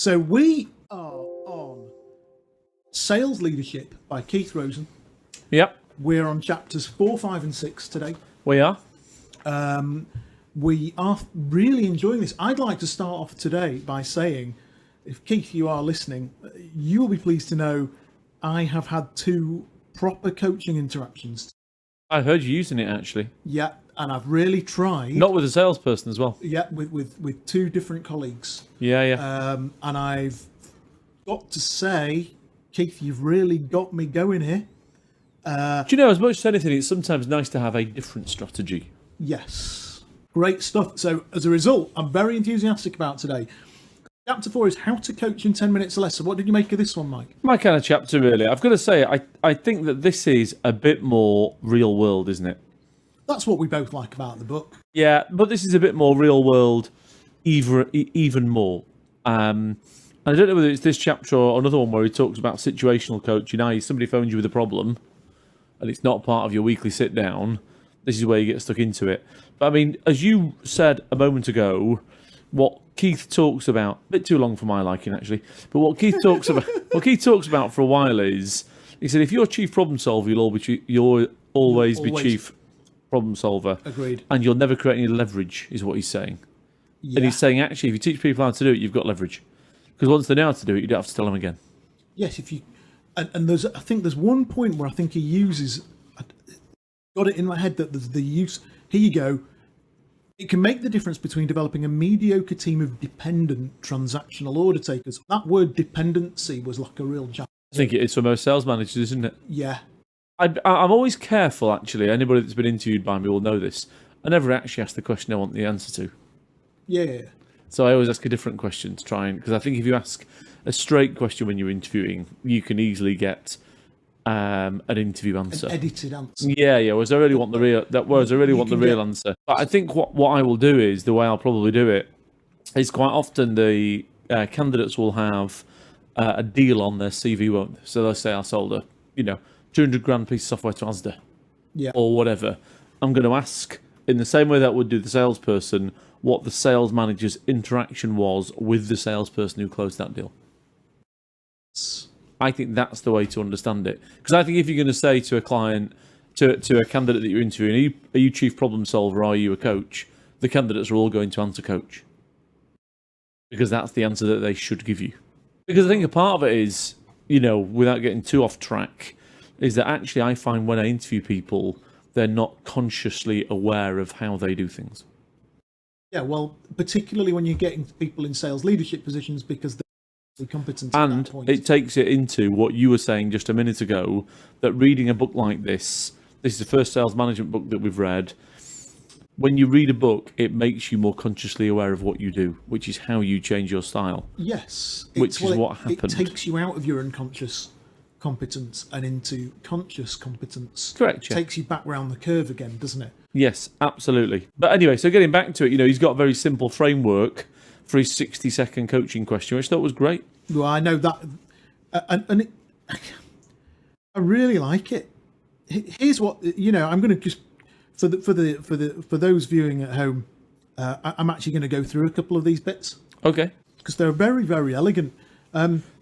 So we are on Sales Leadership by Keith Rosen. Yep, We're on chapters 4, 5, and 6 today. we are. We are really enjoying this. I'd like to start off today by saying, if Keith, you are listening, you'll be pleased to know I have had 2 proper coaching interactions. I heard you using it, actually. Yeah, and I've really tried. Not with a salesperson as well. Yeah, with 2 different colleagues. Yeah. And I've got to say, Keith, you've really got me going here. Do you know, as much as anything, it's sometimes nice to have a different strategy. Yes. Great stuff. So as a result, I'm very enthusiastic about today. Chapter 4 is how to coach in 10 minutes or less. So what did you make of this one, Mike? My kind of chapter, really. I've got to say, I think that this is a bit more real world, isn't it? That's what we both like about the book. Yeah, but this is a bit more real world, even more. And I don't know whether it's this chapter or another one where he talks about situational coaching. Now, somebody phones you with a problem, and it's not part of your weekly sit down. This is where you get stuck into it. But I mean, as you said a moment ago, what Keith talks about, a bit too long for my liking actually, but what Keith talks about for a while is, he said, if you're chief problem solver, you'll always be chief problem solver. Agreed. And you'll never create any leverage, is what he's saying. Yeah. And he's saying, actually, if you teach people how to do it, you've got leverage. Because once they know how to do it, you don't have to tell them again. Yes, if you... And I think there's one point where I think he uses... I got it in my head that there's the use... Here you go. It can make the difference between developing a mediocre team of dependent transactional order takers. That word dependency was like a real jab. I think it is for most sales managers, isn't it? Yeah. I'm always careful, actually. Anybody that's been interviewed by me will know this. I never actually ask the question I want the answer to. Yeah. So I always ask a different question to try and... Because I think if you ask a straight question when you're interviewing, you can easily get an interview answer. An edited answer. Yeah. Whereas I really want the real answer. But I think what I will do is, the way I'll probably do it, is quite often the candidates will have a deal on their CV, won't they? So they'll say, I sold a, $200,000 piece of software to Asda. Yeah. Or whatever. I'm going to ask, in the same way that would do the salesperson, what the sales manager's interaction was with the salesperson who closed that deal. I think that's the way to understand it. Because I think if you're going to say to a client, to a candidate that you're interviewing, are you chief problem solver or are you a coach? The candidates are all going to answer coach. Because that's the answer that they should give you. Because I think a part of it is, without getting too off track, is that actually I find when I interview people, they're not consciously aware of how they do things. Yeah, well, particularly when you're getting people in sales leadership positions, because they're competent at that point. And it takes it into what you were saying just a minute ago, that reading a book like this is the first sales management book that we've read. When you read a book, it makes you more consciously aware of what you do, which is how you change your style. Yes. Which is what happened. It takes you out of your unconscious competence and into conscious competence. Correct. Yeah. Takes you back round the curve again, doesn't it? Yes, absolutely. But anyway, so getting back to it, he's got a very simple framework for his 60-second coaching question, which I thought was great. Well, I know that, and I really like it. Here's what I'm going to just for those viewing at home. I'm actually going to go through a couple of these bits. Okay. Because they're very, very elegant.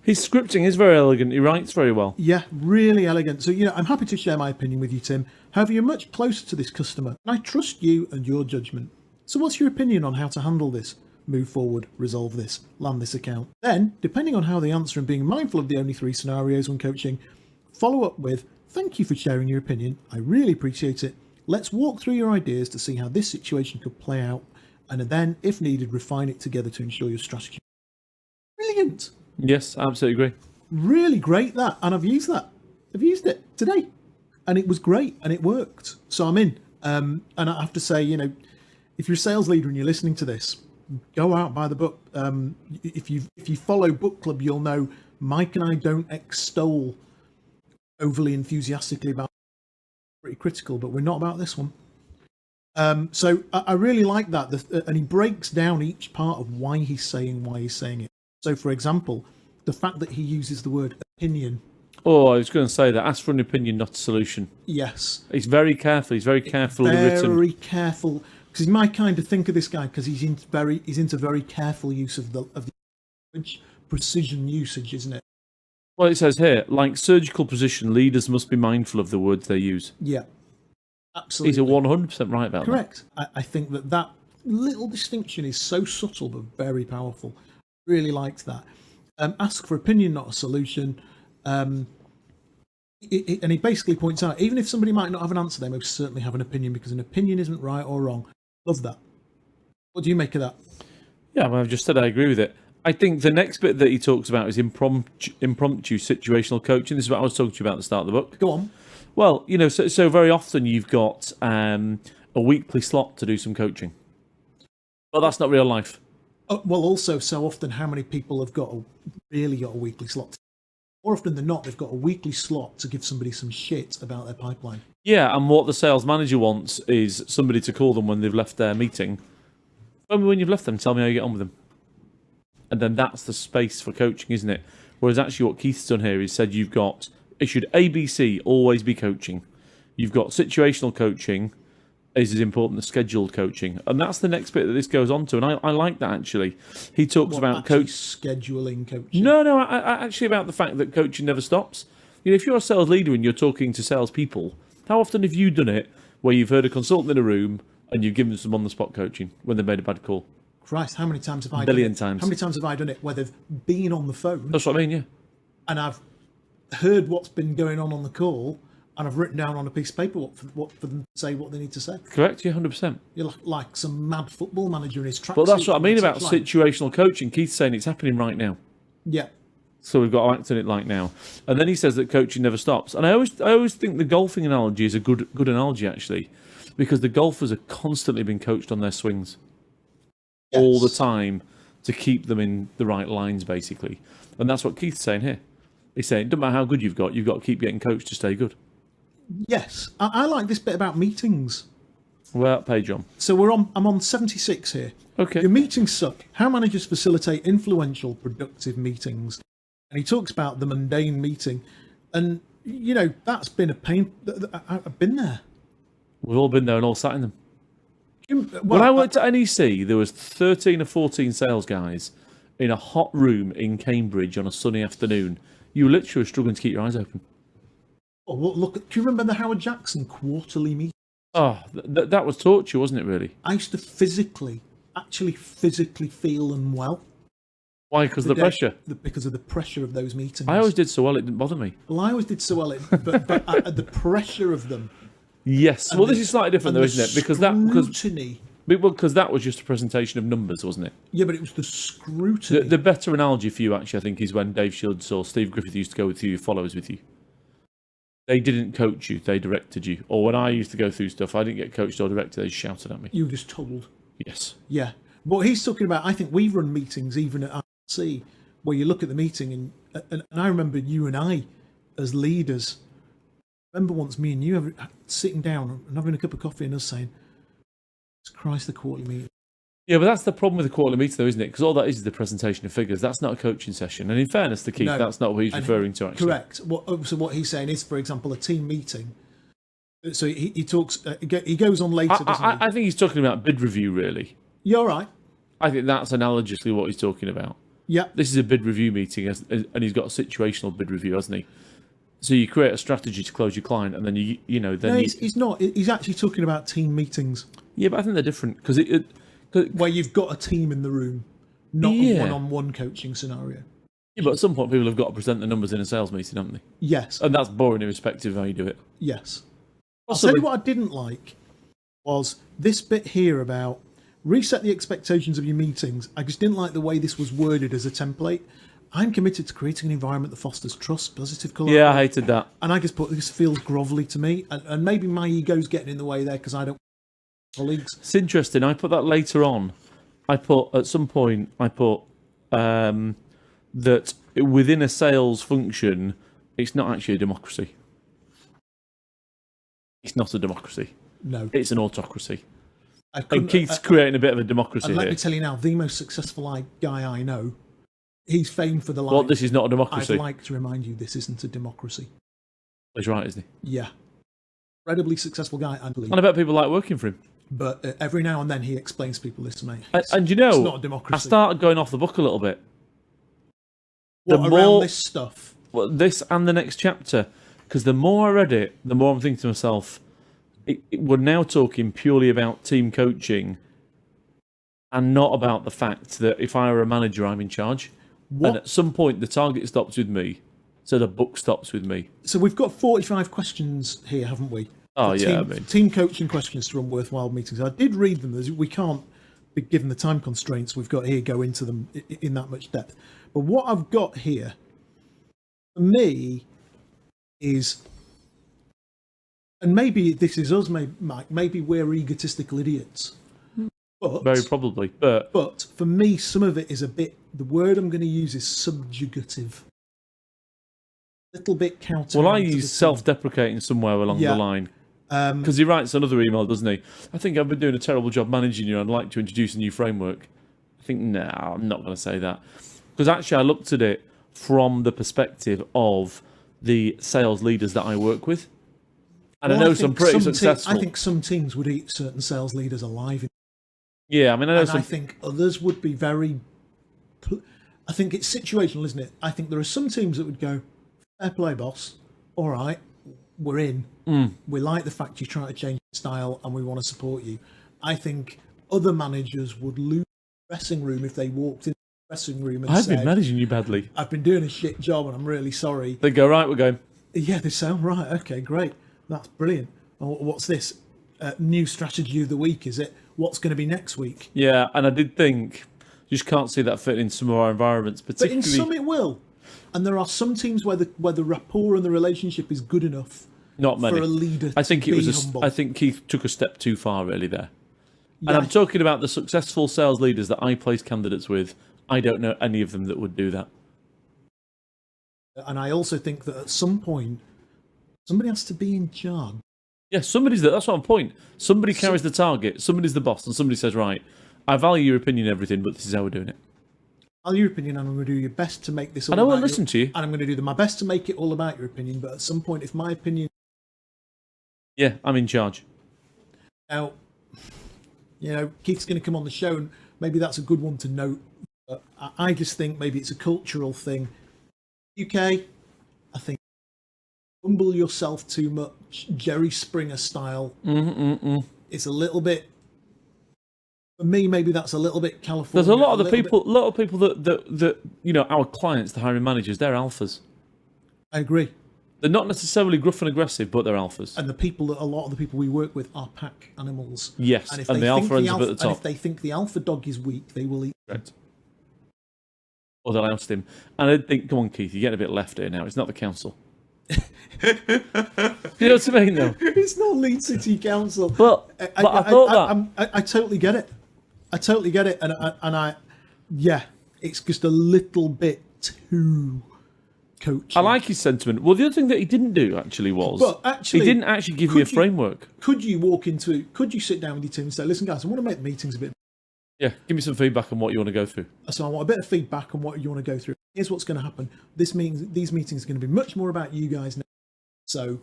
His scripting is very elegant. He writes very well. Yeah, really elegant. So, I'm happy to share my opinion with you, Tim. However, you're much closer to this customer, and I trust you and your judgment. So what's your opinion on how to handle this? Move forward, resolve this, land this account. Then, depending on how they answer and being mindful of the only 3 scenarios when coaching, follow up with, thank you for sharing your opinion. I really appreciate it. Let's walk through your ideas to see how this situation could play out, and then, if needed, refine it together to ensure your strategy. Brilliant. Yes, I absolutely agree. Really great, that. And I've used that. I've used it today. And it was great, and it worked. So I'm in. And I have to say, if you're a sales leader and you're listening to this, go out, buy the book. If you follow Book Club, you'll know Mike and I don't extol overly enthusiastically about it. Pretty critical, but we're not about this one. So I really like that. And he breaks down each part of why he's saying it. So, for example, the fact that he uses the word opinion. Oh, I was going to say that. Ask for an opinion, not a solution. Yes. He's very careful. He's very carefully written. Very careful. Because you might kind of think of this guy because he's into very careful use of the language, precision usage, isn't it? Well, it says here, like surgical precision, leaders must be mindful of the words they use. Yeah, absolutely. He's 100% right about that. Correct. I think that little distinction is so subtle but very powerful. Really liked that. Ask for opinion, not a solution. And he basically points out, even if somebody might not have an answer, they most certainly have an opinion, because an opinion isn't right or wrong. Love that. What do you make of that? Yeah, well, I've just said I agree with it. I think the next bit that he talks about is impromptu situational coaching. This is what I was talking to you about at the start of the book. Go on. Well, so very often you've got a weekly slot to do some coaching. But that's not real life. Well, also, so often, how many people have really got a weekly slot? More often than not, they've got a weekly slot to give somebody some shit about their pipeline. Yeah, and what the sales manager wants is somebody to call them when they've left their meeting. Phone me when you've left them, tell me how you get on with them. And then that's the space for coaching, isn't it? Whereas actually what Keith's done here is said you've got issued ABC, always be coaching. You've got situational coaching is as important as scheduled coaching. And that's the next bit that this goes on to. And I like that, actually. He talks about scheduling coaching. No, I actually about the fact that coaching never stops. If you're a sales leader and you're talking to salespeople, how often have you done it where you've heard a consultant in a room and you've given some on-the-spot coaching when they've made a bad call? Christ, how many times have I done it? A billion times. How many times have I done it where they've been on the phone? That's what I mean, yeah. And I've heard what's been going on the call, and I've written down on a piece of paper what for them to say what they need to say. Correct, yeah, 100%. You're like some mad football manager in his tracksuit. But that's what I mean about situational coaching. Keith's saying it's happening right now. Yeah. So we've got to act on it like now. And then he says that coaching never stops. And I always think the golfing analogy is a good analogy, actually, because the golfers are constantly being coached on their swings. Yes. All the time to keep them in the right lines, basically. And that's what Keith's saying here. He's saying, it doesn't matter how good you've got to keep getting coached to stay good. Yes. I like this bit about meetings. Well, page on. So I'm on 76 here. Okay. Your meetings suck. How managers facilitate influential, productive meetings. And he talks about the mundane meeting. And, that's been a pain. I've been there. We've all been there and all sat in them. Well, when I worked at NEC, there was 13 or 14 sales guys in a hot room in Cambridge on a sunny afternoon. You literally were struggling to keep your eyes open. Oh, well, look! Do you remember the Howard Jackson quarterly meeting? Oh, that was torture, wasn't it, really? I used to actually physically feel unwell. Why? Because of the pressure? Because of the pressure of those meetings. I always did so well, it didn't bother me. Well, I always did so well, but the pressure of them. Yes. Well, this is slightly different, though, isn't it? Because that was just a presentation of numbers, wasn't it? Yeah, but it was the scrutiny. The better analogy for you, actually, I think, is when Dave Shields or Steve Griffith used to go through your followers with you. They didn't coach you, they directed you. Or when I used to go through stuff, I didn't get coached or directed, they shouted at me. You were just told. Yes. Yeah. What he's talking about, I think we run meetings even at RC, where you look at the meeting, and I remember you and I, as leaders, remember once me and you sitting down and having a cup of coffee and us saying, Christ, the quarterly meeting. Yeah, but that's the problem with the quarterly meeting, though, isn't it? Because all that is the presentation of figures. That's not a coaching session. And in fairness to Keith, that's not what he's referring to, actually. Correct. So what he's saying is, for example, a team meeting. So he talks, he goes on later, doesn't he? I think he's talking about bid review, really. You're all right. I think that's analogously what he's talking about. Yeah. This is a bid review meeting, and he's got a situational bid review, hasn't he? So you create a strategy to close your client, and then he's not. He's actually talking about team meetings. Yeah, but I think they're different because where you've got a team in the room, not a one-on-one coaching scenario. Yeah, but at some point people have got to present the numbers in a sales meeting, haven't they? Yes. And that's boring irrespective of how you do it. Yes. I'll tell you what I didn't like was this bit here about reset the expectations of your meetings. I just didn't like the way this was worded as a template. I'm committed to creating an environment that fosters trust, positive collaboration. Yeah, I hated that. And I just thought this feels grovelly to me. And maybe my ego's getting in the way there because I don't colleagues. It's interesting. I put that later on. At some point, that within a sales function, it's not actually a democracy. It's not a democracy. No. It's an autocracy. And Keith's creating a bit of a democracy here. Let me tell you now, the most successful guy I know, he's famed for the line. Well, this is not a democracy. I'd like to remind you, this isn't a democracy. He's right, isn't he? Yeah. Incredibly successful guy, I believe. And I bet people like working for him. But every now and then he explains to people this to me. And you know, it's not a democracy. I started going off the book a little bit. around this stuff? Well, this and the next chapter, because the more I read it, the more I'm thinking to myself, we're now talking purely about team coaching and not about the fact that if I were a manager, I'm in charge. And at some point, the target stops with me, so the book stops with me. So we've got 45 questions here, haven't we? Oh, yeah. Team coaching questions to run worthwhile meetings. I did read them. We can't, given the time constraints we've got here, go into them in that much depth. But what I've got here, for me, is, and maybe this is us, Mike, maybe we're egotistical idiots. But, Very probably. But for me, some of it is a bit, the word I'm going to use is subjugative. A little bit counter. Well, I use self-deprecating somewhere along the line. Because he writes another email, doesn't he? I think I've been doing a terrible job managing you. I'd like to introduce a new framework. I think, no, I'm not going to say that. Because actually, I looked at it from the perspective of the sales leaders that I work with. And I know some pretty successful. I think some teams would eat certain sales leaders alive. Yeah, I mean, I think others would be very. I think it's situational, isn't it? I think there are some teams that would go, fair play, boss. All right, we're in. We like the fact you're trying to change the style and we want to support you. I think other managers would lose the dressing room if they walked in the dressing room and I've said, been managing you badly. I've been doing a shit job and I'm really sorry. They go, right, we're going. Yeah, they sound right. Okay, great. That's brilliant. What's this? New strategy of the week, is it? What's going to be next week? Yeah, and I did think, you just can't see that fit in some of our environments, particularly. But in some it will. And there are some teams where the rapport and the relationship is good enough. Not many. For a leader I think to be humble. I think Keith took a step too far, really, there. Yeah. And I'm talking about the successful sales leaders that I place candidates with. I don't know any of them that would do that. And I also think that at some point, somebody has to be in charge. Yeah, somebody's there. That's what I'm point. Somebody carries the target. Somebody's the boss, and somebody says, right, I value your opinion and everything, but this is how we're doing it. I value your opinion, and I'm going to do your best to make this all and I about will listen to you. And I'm going to do my best to make it all about your opinion, but at some point, if my opinion... Yeah, I'm in charge. Now, Keith's going to come on the show, and maybe that's a good one to note. But I just think maybe it's a cultural thing. UK, I think, humble yourself too much, Jerry Springer style. It's a little bit. For me, maybe that's a little bit California. There's a lot of people that our clients, the hiring managers, they're alphas. I agree. They're not necessarily gruff and aggressive, but they're alphas. And a lot of the people we work with are pack animals. Yes, and the alpha ends up at the top. And if they think the alpha dog is weak, they will eat. Right. Or they'll oust him. And I think, come on, Keith, you're getting a bit left here now. It's not the council. You know what I mean, though? It's not Leeds City Council. But I thought I totally get it. I totally get it. And it's just a little bit too coaching. I like his sentiment. Well, the other thing that he didn't do actually was he didn't actually give me a framework. Could you sit down with your team and say, listen, guys, I want to make the meetings a bit. Yeah, give me some feedback on what you want to go through. So I want a bit of feedback on what you want to go through. Here's what's going to happen. These meetings are going to be much more about you guys now. So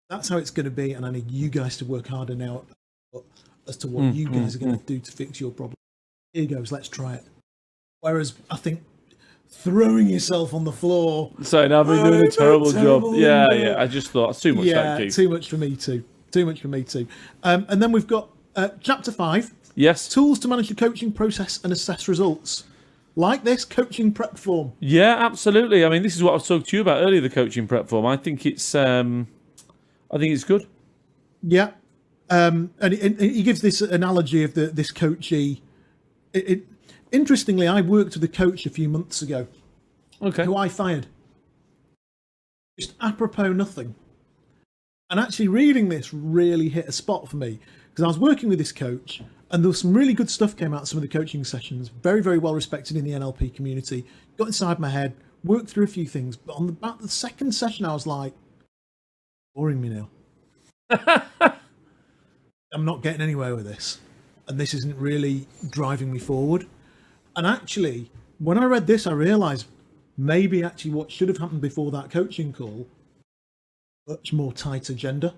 that's how it's going to be, and I need you guys to work harder now as to what you guys are going to do to fix your problem. Here goes, let's try it. Whereas I think throwing yourself on the floor, saying I've been doing a terrible job. Yeah. I just thought it's too much. Too much for me too. And then we've got chapter 5. Yes. Tools to manage the coaching process and assess results. Like this coaching prep form. Yeah, absolutely. I mean, this is what I was talking to you about earlier, the coaching prep form. I think it's good. Yeah. And he gives this analogy of this coachee. Interestingly, I worked with a coach a few months ago. Okay. Who I fired. Just apropos nothing. And actually reading this really hit a spot for me. Because I was working with this coach, and there was some really good stuff came out of some of the coaching sessions. Very, very well respected in the NLP community. Got inside my head, worked through a few things. But on the second session, I was like, boring me now. I'm not getting anywhere with this. And this isn't really driving me forward. And actually, when I read this, I realised maybe actually what should have happened before that coaching call, much more tight agenda.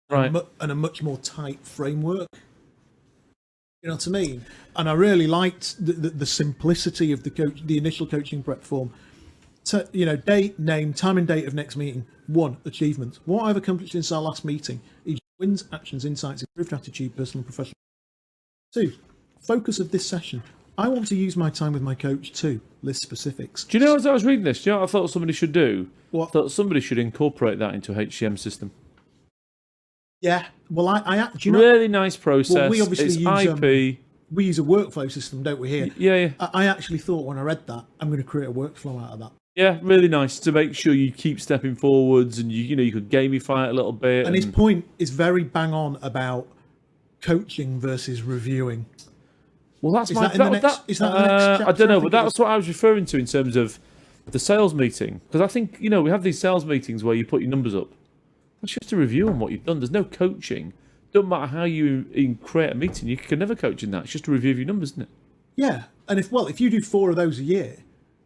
Right. And a much more tight framework. You know what I mean? And I really liked the simplicity of the initial coaching prep form. So, date, name, time and date of next meeting. 1, achievements. What I've accomplished since our last meeting. Each wins, actions, insights, improved attitude, personal and professional. 2, focus of this session. I want to use my time with my coach too. List specifics. Do you know, as I was reading this, do you know what I thought somebody should do? What? I thought somebody should incorporate that into a HCM system. Yeah. Well, I do really nice process. Well, we obviously it's use IP. We use a workflow system, don't we? Here. Yeah. I actually thought when I read that, I'm going to create a workflow out of that. Yeah, really nice to make sure you keep stepping forwards, and you could gamify it a little bit. And his point is very bang on about coaching versus reviewing. Well, that's Is that in the next I chapter? don't know, I but think that's what I was referring to in terms of the sales meeting. Because I think, we have these sales meetings where you put your numbers up. That's just a review on what you've done. There's no coaching. Doesn't matter how you create a meeting, you can never coach in that. It's just a review of your numbers, isn't it? Yeah, and if you do 4 of those a year,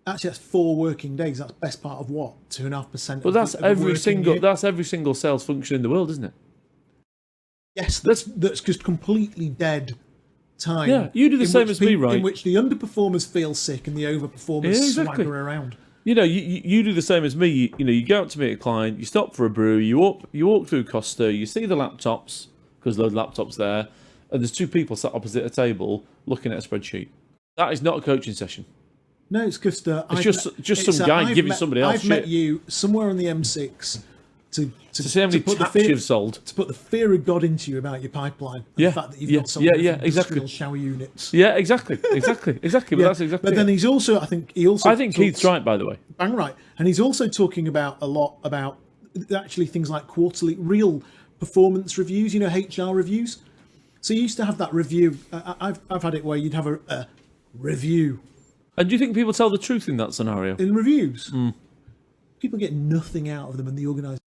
actually that's 4 working days. That's best part of what 2.5%. But that's every single sales function in the world, isn't it? Yes, that's just completely dead time. Yeah, you do the same as me, right? In which the underperformers feel sick and the overperformers swagger around. You do the same as me. You go out to meet a client, you stop for a brew, you walk through Costa, you see the laptops because there's laptops there, and there's 2 people sat opposite a table looking at a spreadsheet. That is not a coaching session. No, it's just some guy giving somebody else I've shit. met you somewhere on the M6 to see how many taps you've sold. To put the fear of God into you about your pipeline. And the fact that you've got some industrial shower units. Yeah, exactly. But that's exactly. But then he's also, I think Keith's right, by the way. Bang right, and he's also talking a lot about actually things like quarterly real performance reviews. HR reviews. So you used to have that review. I've had it where you'd have a review. And do you think people tell the truth in that scenario? In reviews, people get nothing out of them, and the organisation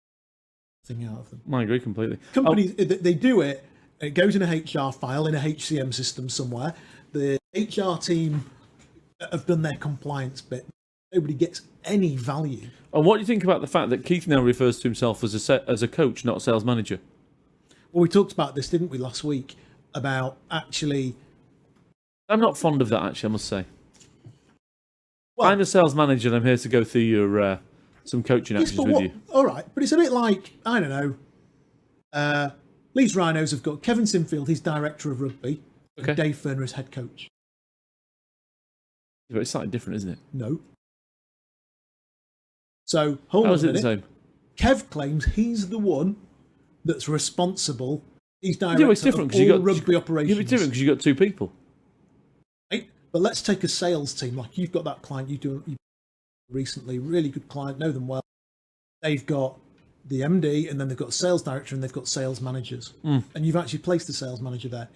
nothing out of them. I agree completely. Companies, they do it. It goes in a HR file in a HCM system somewhere. The HR team have done their compliance bit. Nobody gets any value. And what do you think about the fact that Keith now refers to himself as a coach, not a sales manager? Well, we talked about this, didn't we, last week? About actually. I'm not fond of that, actually, I must say. Well, I'm a sales manager and I'm here to go through your some coaching actions with you. All right, but it's a bit like, I don't know, Leeds Rhinos have got Kevin Sinfield, he's director of rugby, and Dave Ferner is head coach. But it's slightly different, isn't it? No. So, hold on a minute. The same? Kev claims he's the one that's responsible. He's director it's different of all rugby operations. Yeah, it's different because you've got 2 people. Right? But let's take a sales team. Like you've got that client you recently, really good client, know them well. They've got the MD, and then they've got a sales director, and they've got sales managers. And you've actually placed the sales manager there.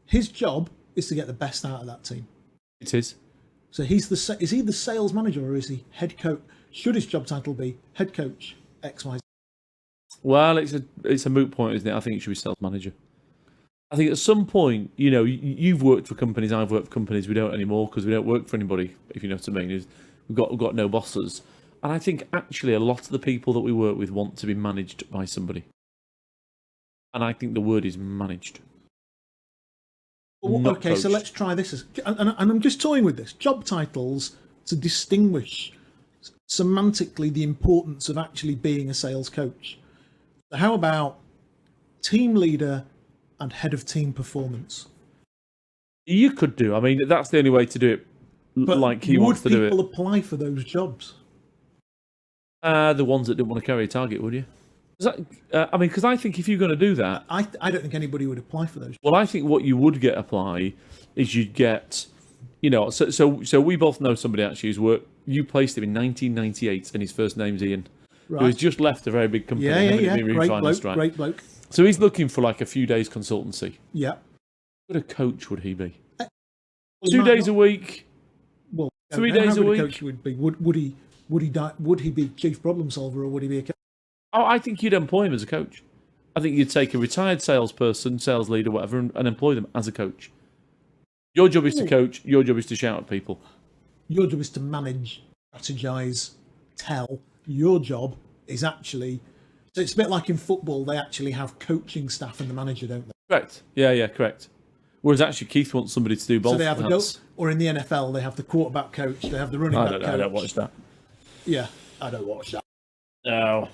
His job is to get the best out of that team. It is. So is he the sales manager, or is he head coach? Should his job title be head coach XYZ? Well, it's a moot point, isn't it? I think it should be sales manager. I think at some point, you've worked for companies, I've worked for companies. We don't anymore because we don't work for anybody, if you know what I mean. We've got no bosses. And I think actually a lot of the people that we work with want to be managed by somebody. And I think the word is managed. Okay, so let's try this. And I'm just toying with this. Job titles to distinguish semantically the importance of actually being a sales coach. So how about team leader and head of team performance? You could do. I mean, that's the only way to do it like he wants to do it. Would people apply for those jobs? The ones that didn't want to carry a target, would you? Because I think if you're going to do that... I don't think anybody would apply for those jobs. Well, I think what you would get apply is you'd get... So we both know somebody actually who's worked... You placed him in 1998 and his first name's Ian. Right. Who has just left a very big company. Yeah. Great bloke. So he's looking for like a few days consultancy. Yeah. What a coach would he be? Well, 2 days a week? Well, 3 days a week? Coach he would be? Would he be chief problem solver, or would he be a coach? Oh, I think you'd employ him as a coach. I think you'd take a retired salesperson, sales leader, whatever, and employ them as a coach. Your job is to coach. Your job is to shout at people. Your job is to manage, strategize, tell. Your job is actually... So it's a bit like in football, they actually have coaching staff and the manager, don't they? Correct. Yeah, correct. Whereas actually Keith wants somebody to do both. So they have or in the NFL, they have the quarterback coach, they have the running back coach. I don't watch that. Yeah, I don't watch that. No.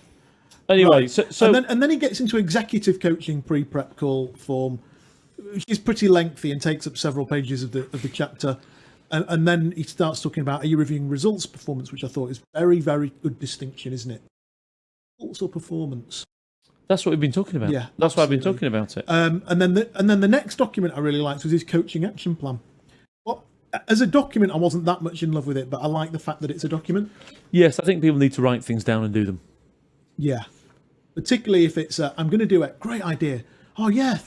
Anyway, Right. so and then he gets into executive coaching pre-prep call form, which is pretty lengthy and takes up several pages of the chapter. And then he starts talking about, are you reviewing results performance, which I thought is very, very good distinction, isn't it? Results or performance? that's what we've been talking about. Yeah, that's why I've been talking about it. And then the next document I really liked was his coaching action plan. Well, as a document, I wasn't that much in love with it, but I like the fact that it's a document. Yes, I think people need to write things down and do them. Yeah, particularly if it's I'm going to do it. Great idea. Oh yeah,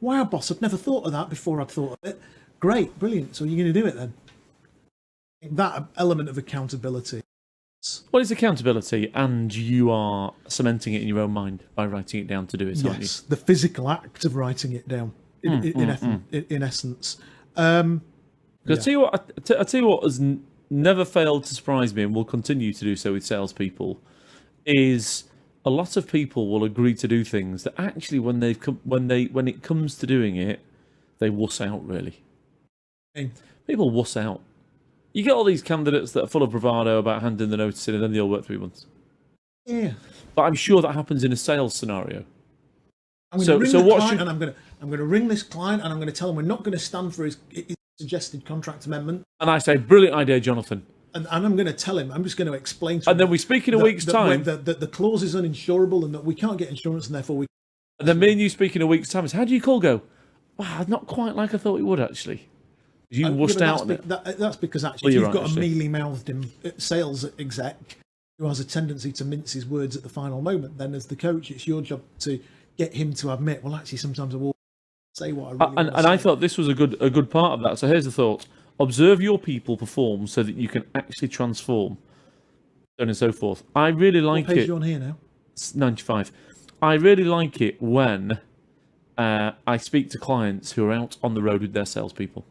wow, boss! I'd never thought of that before. I'd thought of it. Great, brilliant. So you're going to do it then? That element of accountability. Well, it's accountability, and you are cementing it in your own mind by writing it down to do it, aren't you? Yes, the physical act of writing it down. In essence. I tell you what has never failed to surprise me, and will continue to do so with salespeople, is a lot of people will agree to do things that actually, when it comes to doing it, they wuss out. Really, people wuss out. You get all these candidates that are full of bravado about handing the notice in, and then they'll work 3 months. Yeah, but I'm sure that happens in a sales scenario. I'm going to ring the client, and I'm going to ring this client, and I'm going to tell him we're not going to stand for his suggested contract amendment. And I say, brilliant idea, Jonathan. And I'm going to tell him. I'm just going to explain to him. And then we speak in a week's time. That the clause is uninsurable, and that we can't get insurance, and therefore we. And then me and you speak in a week's time. How do your call go? Wow, not quite like I thought it would actually. You wussed out. That's because actually, you've got a mealy-mouthed sales exec who has a tendency to mince his words at the final moment. Then, as the coach, it's your job to get him to admit, well, actually, sometimes I will say what I really want to say. And I thought this was a good part of that. So here's the thought: observe your people perform so that you can actually transform, so on and so forth. I really like what page it. Are you on here now? It's 95. I really like it when I speak to clients who are out on the road with their salespeople.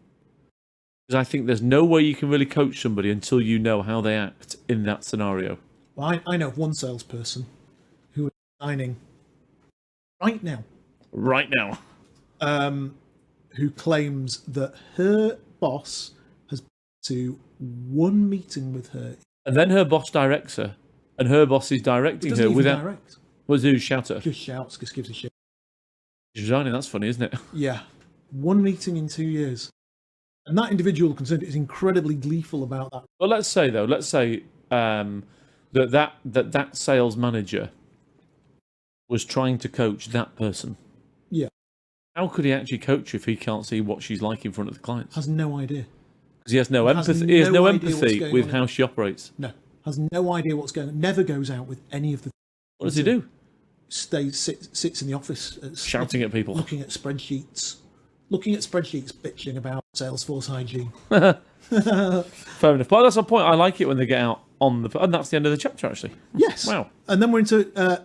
Because I think there's no way you can really coach somebody until you know how they act in that scenario. Well, I know of one salesperson who is signing right now. Who claims that her boss has been to one meeting with her. And then her boss directs her, and her boss is directing her without. Direct. What does he do? Shout at her? Just shouts, just gives a shit. She's resigning. That's funny, isn't it? Yeah. One meeting in 2 years. And that individual concerned is incredibly gleeful about that. Well, let's say that sales manager was trying to coach that person. Yeah. How could he actually coach her if he can't see what she's like in front of the clients? Has no idea. Because he has no empathy. He has no empathy with how she operates. No. Has no idea what's going on. Never goes out with any of the. What does he do? Sits in the office. Shouting at people. Looking at spreadsheets, bitching about Salesforce hygiene. Fair enough. But that's the point. I like it when they get out on the... And that's the end of the chapter, actually. Yes. Wow. And then we're into...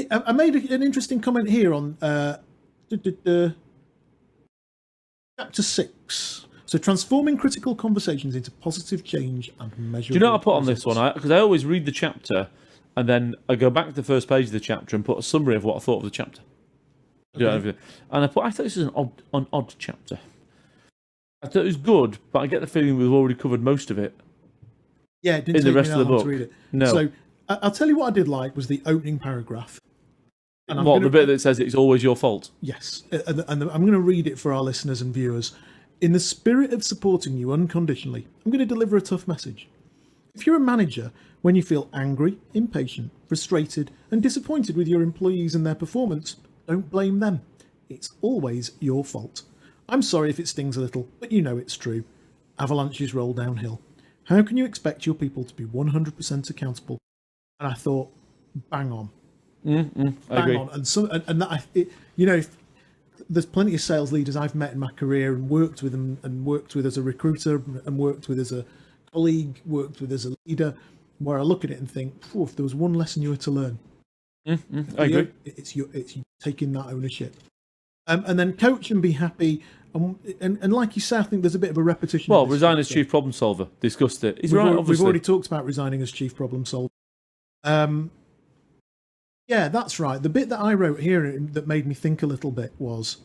I made an interesting comment here on chapter 6. So transforming critical conversations into positive change and measurable... Do you know what I put on this one? Because I always read the chapter and then I go back to the first page of the chapter and put a summary of what I thought of the chapter. Okay. And I thought this is an odd chapter. I thought it was good, but I get the feeling we've already covered most of it. Yeah, it didn't in the rest of the book. To read it. No. So I'll tell you what I did like was the opening paragraph. And the bit that says it's always your fault? Yes. And I'm going to read it for our listeners and viewers. In the spirit of supporting you unconditionally, I'm going to deliver a tough message. If you're a manager, when you feel angry, impatient, frustrated, and disappointed with your employees and their performance, don't blame them. It's always your fault. I'm sorry if it stings a little, but you know it's true. Avalanches roll downhill. How can you expect your people to be 100% accountable? And I thought, bang on. I agree. On. And that, if there's plenty of sales leaders I've met in my career and worked with them and worked with as a recruiter and worked with as a colleague, worked with as a leader, where I look at it and think, if there was one lesson you were to learn, I agree. It's you taking that ownership, and then coach and be happy. And like you say, I think there's a bit of a repetition. Well, resign as chief problem solver. Discussed it. We've already talked about resigning as chief problem solver. Yeah, that's right. The bit that I wrote here that made me think a little bit was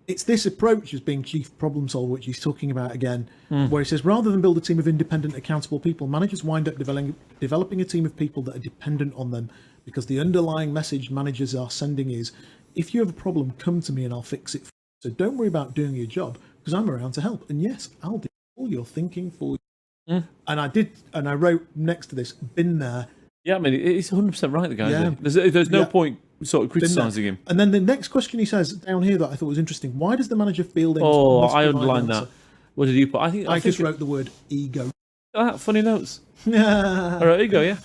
It's this approach as being chief problem solver, which he's talking about again, where he says, rather than build a team of independent, accountable people, managers wind up developing a team of people that are dependent on them, because the underlying message managers are sending is, if you have a problem, come to me and I'll fix it. So don't worry about doing your job, because I'm around to help. And yes, I'll do all your thinking for you. And I wrote next to this, been there. Yeah, I mean, it's 100% right, the guy. Yeah. There's no point sort of criticising him. And then the next question he says down here that I thought was interesting: why does the manager feel they Oh, must I provide underlined an that. answer? What did you put? I just wrote the word ego. Funny notes. Yeah, All right, ego, yeah.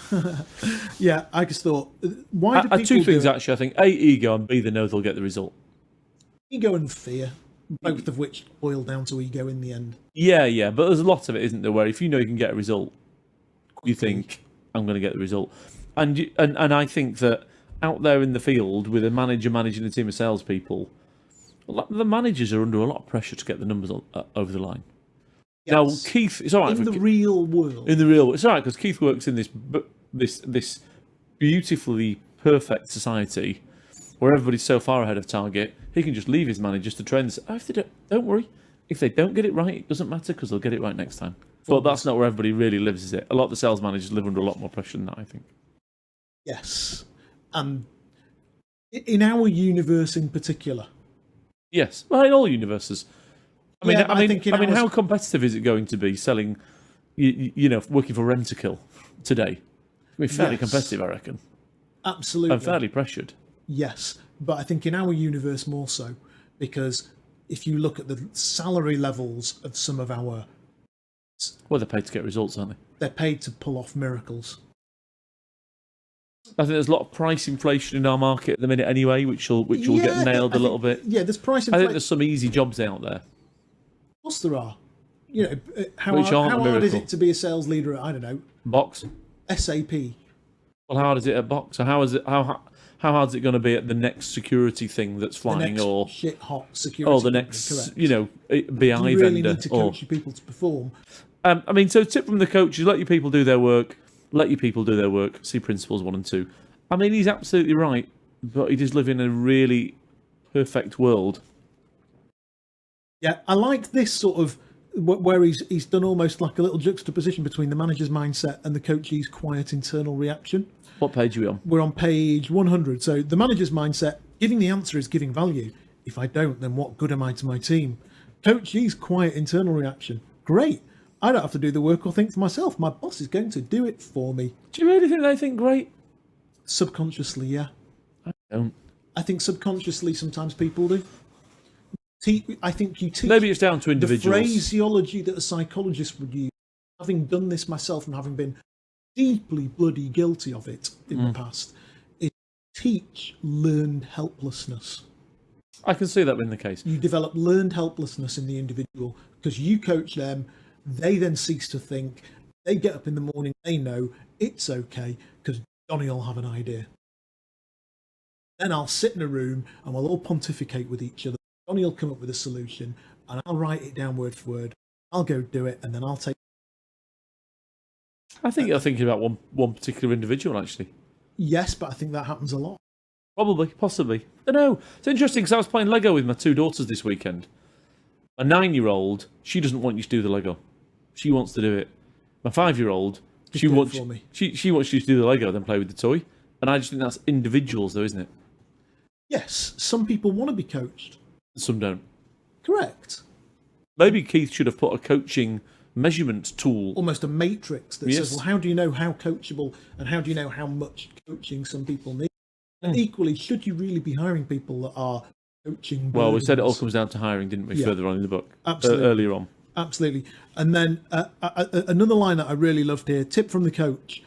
yeah. I just thought, why do people two things, do it? actually, I think. A, ego, and B, they know they'll get the result. Ego and fear, both of which boil down to ego in the end. Yeah, but there's a lot of it, isn't there, where if you know you can get a result, you think, I'm going to get the result. And I think that out there in the field, with a manager managing a team of salespeople, the managers are under a lot of pressure to get the numbers over the line. Yes. Now, Keith, it's all right In the real world. In the real world, it's all right because Keith works in this beautifully perfect society where everybody's so far ahead of target. He can just leave his managers to train. Oh, if they don't worry. If they don't get it right, it doesn't matter because they'll get it right next time. But that's not where everybody really lives, is it? A lot of the sales managers live under a lot more pressure than that, I think. Yes, and in our universe in particular. Yes, well, in all universes. I mean, think how competitive is it going to be selling, working for Rent-A-Kill today? It's going to be fairly competitive, I reckon. Absolutely. And fairly pressured. Yes, but I think in our universe more so, because if you look at the salary levels of some of our... Well, they're paid to get results, aren't they? They're paid to pull off miracles. I think there's a lot of price inflation in our market at the minute anyway, which will get nailed a little bit. Yeah, there's price I inflation. think there's some easy jobs out there. Of course there are. You know, how Which aren't a hard is miracle. it to be a sales leader at, I don't know, Box. SAP? Well, how hard is it at Box? So how hard is it going to be at the next security thing that's The flying, next or shit hot security. the company, next correct. BI You really vendor? need to coach your people to perform. I mean, so tip from the coach is let your people do their work. Let your people do their work. See principles 1 and 2. I mean, he's absolutely right, but he does live in a really perfect world. Yeah, I like this sort of where he's done almost like a little juxtaposition between the manager's mindset and the coach's quiet internal reaction. What page are we on? We're on page 100. So the manager's mindset, giving the answer is giving value. If I don't, then what good am I to my team? Coach's quiet internal reaction. Great. I don't have to do the work or think for myself. My boss is going to do it for me. Do you really think they think great? Subconsciously, yeah. I don't. I think subconsciously sometimes people do. I think you teach Maybe it's down to the individuals. phraseology that a psychologist would use. Having done this myself and having been deeply bloody guilty of it in the past, is teach learned helplessness. I can see that being the case. You develop learned helplessness in the individual because you coach them. They then cease to think. They get up in the morning. They know it's okay because Johnny will have an idea. Then I'll sit in a room and we'll all pontificate with each other. Johnny will come up with a solution and I'll write it down word for word. I'll go do it and then I'll take... I think you're thinking about one particular individual, actually. Yes, but I think that happens a lot. Probably, possibly. I don't know. It's interesting because I was playing Lego with my 2 daughters this weekend. A 9-year-old, she doesn't want you to do the Lego. She wants to do it. My 5-year-old, she do it wants for me. she wants you to do the Lego, then play with the toy. And I just think that's individuals, though, isn't it? Yes, some people want to be coached. Some don't. Correct. Maybe Keith should have put a coaching measurement tool. Almost a matrix that Yes. says, well, how do you know how coachable and how do you know how much coaching some people need? And equally, should you really be hiring people that are coaching? Well, we said it all burdens? comes down to hiring, didn't we? Yeah. Further on in the book, Absolutely. earlier on. Absolutely. And then another line that I really loved here, tip from the coach.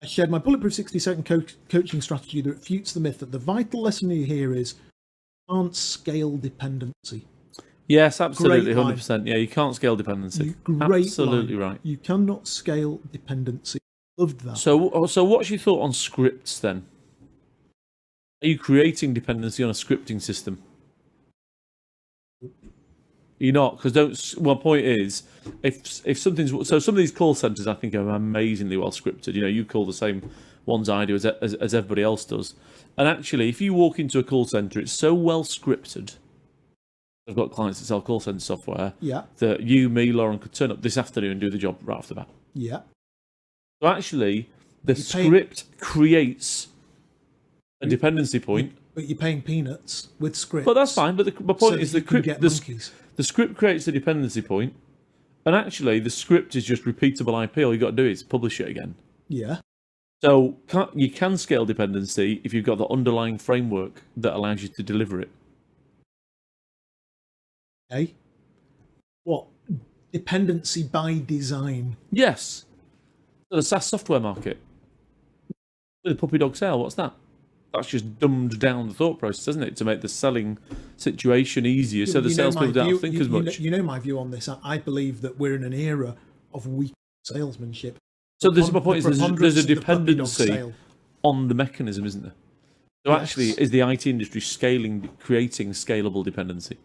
I shared my bulletproof 60-second coaching strategy that refutes the myth that the vital lesson you hear is can't scale dependency. Yes, absolutely, Great line. 100%. Yeah, you can't scale dependency. Great Absolutely line. right. You cannot scale dependency. Loved that. So what's your thought on scripts then? Are you creating dependency on a scripting system? You're not, because my point is, if something's so, some of these call centers I think are amazingly well scripted. You know, you call the same ones I do as everybody else does, and actually, if you walk into a call center, it's so well scripted I've got clients that sell call center software. Yeah. That you, me, Lauren could turn up this afternoon and do the job right off the bat. Yeah. So actually, the script creates a dependency point. But you're paying peanuts with scripts. But that's fine. But my point is the script creates a dependency point, and actually the script is just repeatable IP. All you got to do is publish it again. Yeah. So you can scale dependency if you've got the underlying framework that allows you to deliver it. Okay. What? Dependency by design. Yes. So the SaaS software market. With a puppy dog sale, what's that? That's just dumbed down the thought process, isn't it? To make the selling situation easier so the salespeople don't have to think as much. You know my view on this. I believe that we're in an era of weak salesmanship. So this is my point. There's a dependency on the mechanism, isn't there? So actually, is the IT industry creating scalable dependency?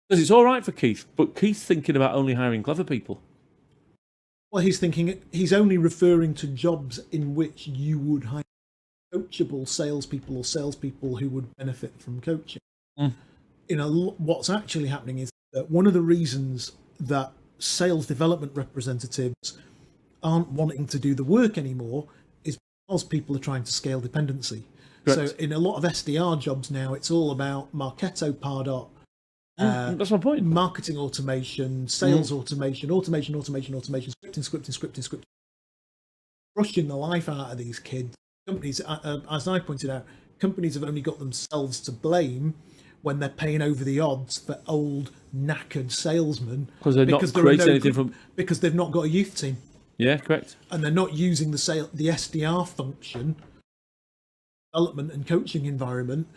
Because it's all right for Keith, but Keith's thinking about only hiring clever people. Well, he's only referring to jobs in which you would hire coachable salespeople or salespeople who would benefit from coaching. What's actually happening is that one of the reasons that sales development representatives aren't wanting to do the work anymore is because people are trying to scale dependency. Correct. So in a lot of SDR jobs now, it's all about Marketo, Pardot, that's my point. Marketing automation, sales automation, scripting, rushing the life out of these kids. Companies, as I pointed out, companies have only got themselves to blame when they're paying over the odds for old, knackered salesmen. Because they're not creating anything from... Because they've not got a youth team. Yeah, correct. And they're not using the SDR function, development and coaching environment,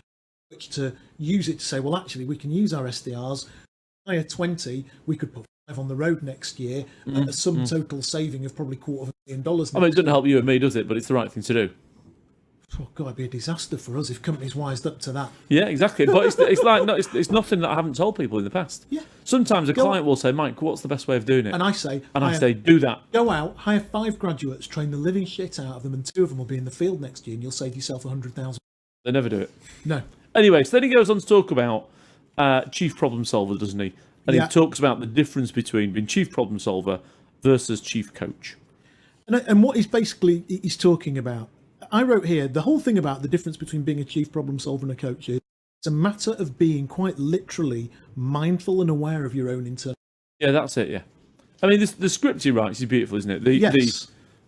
which to use it to say, well, actually, we can use our SDRs, hire 20, we could put 5 on the road next year at a sum total saving of probably $250,000. I mean, it doesn't help you and me, does it? But it's the right thing to do. Oh God, it'd be a disaster for us if companies wised up to that. Yeah, exactly. But it's like it's nothing that I haven't told people in the past. Yeah. Sometimes a client will say, "Mike, what's the best way of doing it?" And I say, do that. Go out, hire 5 graduates, train the living shit out of them, and 2 of them will be in the field next year, and you'll save yourself $100,000. They never do it. No. Anyway, so then he goes on to talk about chief problem solver, doesn't he? And he talks about the difference between being chief problem solver versus chief coach. And what he's talking about, I wrote here, the whole thing about the difference between being a chief problem solver and a coach is it's a matter of being quite literally mindful and aware of your own internal. Yeah, that's it, yeah. I mean, the script he writes is beautiful, isn't it?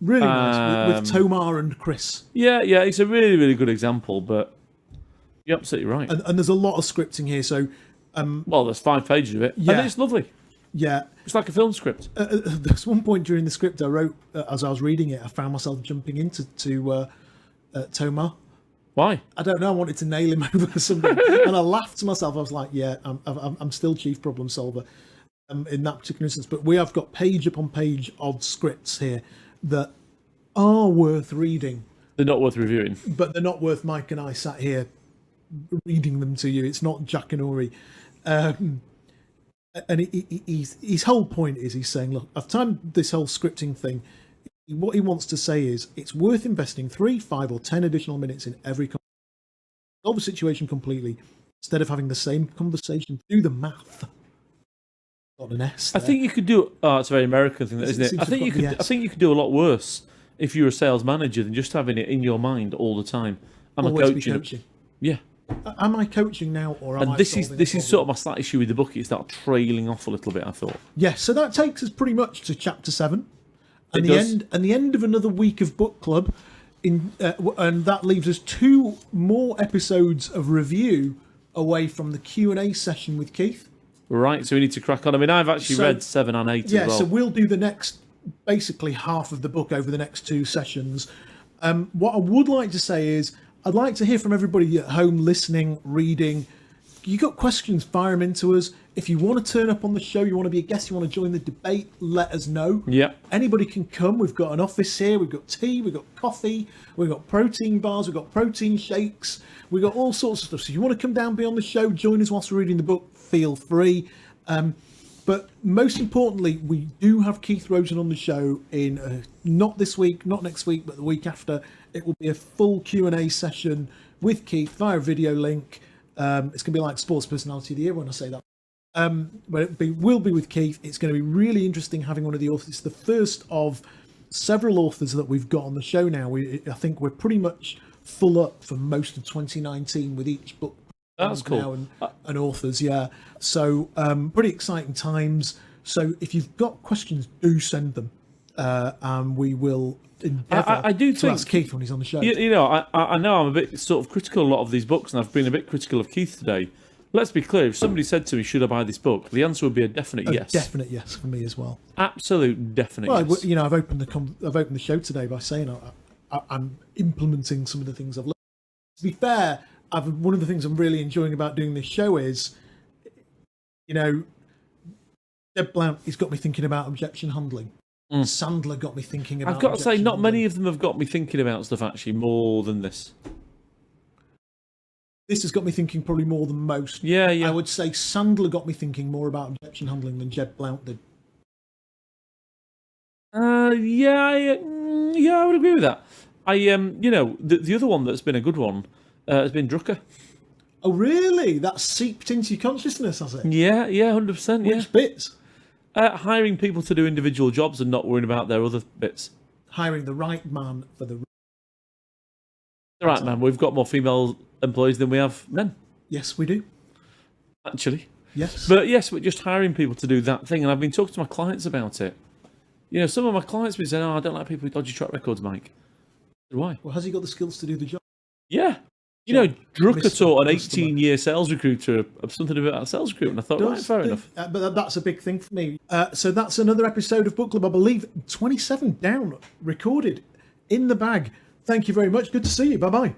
Really nice, with Tomar and Chris. Yeah, it's a really, really good example, but you're absolutely right. And there's a lot of scripting here, so... well, there's 5 pages of it, and it's lovely. Yeah. It's like a film script. There's one point during the script I wrote, as I was reading it, I found myself jumping into Tomar. Why? I don't know, I wanted to nail him over something. And I laughed to myself. I was like, yeah, I'm still chief problem solver in that particular instance. But we have got page upon page of scripts here that are worth reading. They're not worth reviewing. But they're not worth Mike and I sat here reading them to you. It's not Jack and Ori. And his whole point is he's saying, look, I've timed this whole scripting thing. What he wants to say is it's worth investing 3, 5, or 10 additional minutes in every conversation. Solve the situation completely instead of having the same conversation. Do the math. Got an S there. I think you could do. Oh, it's a very American thing, isn't it? I think you could do a lot worse if you're a sales manager than just having it in your mind all the time. I'm always coaching. Yeah. Am I coaching now, or am I? And this is sort of my slight issue with the book. It's that trailing off a little bit, I thought. Yeah. So that takes us pretty much to chapter 7. And the end of another week of book club, and that leaves us 2 more episodes of review away from the Q&A session with Keith. Right, so we need to crack on. I mean, I've actually read 7 and 8 as well. Yeah, so we'll do the next, basically half of the book over the next 2 sessions. What I would like to say is, I'd like to hear from everybody at home listening, reading. You got questions, fire them into us. If you want to turn up on the show, you want to be a guest, you want to join the debate, let us know. Yeah. Anybody can come. We've got an office here. We've got tea. We've got coffee. We've got protein bars. We've got protein shakes. We've got all sorts of stuff. So if you want to come down, be on the show, join us whilst we're reading the book, feel free. But most importantly, we do have Keith Rosen on the show in not this week, not next week, but the week after. It will be a full Q&A session with Keith via video link. It's going to be like Sports Personality of the Year when I say that. But will be with Keith. It's going to be really interesting having one of the authors. It's the first of several authors that we've got on the show now. I think we're pretty much full up for most of 2019 with each book. That's cool. Now and authors, yeah. So pretty exciting times. So if you've got questions, do send them, and we will endeavour to ask Keith when he's on the show. You know, I know I'm a bit sort of critical of a lot of these books, and I've been a bit critical of Keith today. Let's be clear, if somebody said to me, should I buy this book? The answer would be a definite yes. Definite yes for me as well. Absolute definite yes. You know, I've opened the show today by saying I'm implementing some of the things I've learned. To be fair, one of the things I'm really enjoying about doing this show is, you know, Jeb Blount, he's got me thinking about objection handling. Sandler got me thinking about I've got to say, not handling. many of them have got me thinking about stuff actually more than this. This has got me thinking probably more than most. Yeah. I would say Sandler got me thinking more about objection handling than Jeb Blount did. Yeah, I would agree with that. You know, the other one that's been a good one has been Drucker. Oh, really? That seeped into your consciousness, has it? Yeah, 100%. Which bits? Hiring people to do individual jobs and not worrying about their other bits. Hiring the right man for the right man. We've got more female employees than we have men. Yes, we do. Actually. Yes. But yes, we're just hiring people to do that thing, and I've been talking to my clients about it. You know, some of my clients have been saying, I don't like people with dodgy track records, Mike. Why? Well, has he got the skills to do the job? Yeah. You know, Drucker taught an 18-year sales recruiter something about sales recruitment. I thought, right, fair enough. But that's a big thing for me. So that's another episode of Book Club, I believe, 27 down, recorded, in the bag. Thank you very much. Good to see you. Bye-bye.